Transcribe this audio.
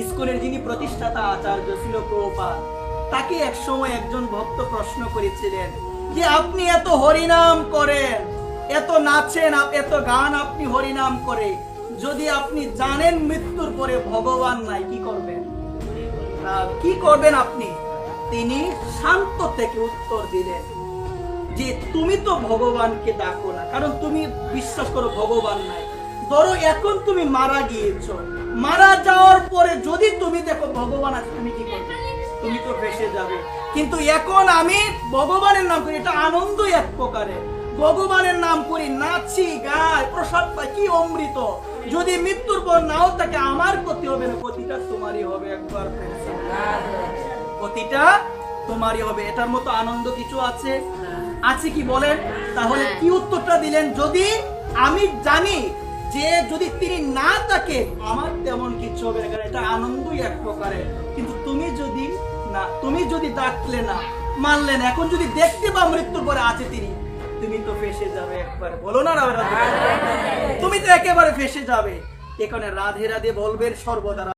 ইসকনের যিনি প্রতিষ্ঠাতা আচার্য ছিল প্রভুপাদ, তাকে এক সময় একজন ভক্ত প্রশ্ন করেছিলেন যে আপনি এত হরিনাম করেন, এত নাচেন, এত গান আপনি হরিনাম করে, যদি আপনি জানেন মৃত্যুর পরে ভগবান নাই, কি করবেন? কি করবেন আপনি? তিনি শান্ত থেকে উত্তর দিলেন যে তুমি তো ভগবানকে ডাকো না, কারণ তুমি বিশ্বাস করো ভগবান নাই। ধরো এখন তুমি মারা গিয়েছো, মারা যাওয়ার পরে যদি তুমি দেখো ভগবান আছে, তুমি কি করবে? তুমি তো ভেসে যাবে। কিন্তু এখন আমি ভগবানের নাম করি, এটা আনন্দই এক প্রকারের। ভগবানের নাম করি, নাচি, গাই, প্রসাদ পাই, কি অমৃত। যদি মৃত্যুর পর নাও থাকে, আমার ক্ষতি হবে না, ক্ষতিটা তোমারই হবে। একবার ক্ষতিটা তোমারই হবে। এটার মতো আনন্দ কিছু আছে? আছে কি বলেন? তাহলে কি উত্তরটা দিলেন? যদি আমি জানি যে যদি তিনি না থাকে আমার তেমন কিছু হবে না, এটা আনন্দই এক প্রকারের। কিন্তু তুমি যদি ডাকলে না, মানলে না, এখন যদি দেখতে পাও মৃত্যুর পরে আছে তিনি, তুমি তো ফেসে যাবে। একবার বলো না, তুমি তো একেবারে ফেসে যাবে। এখানে রাধে রাধে বলবেন সর্বদা।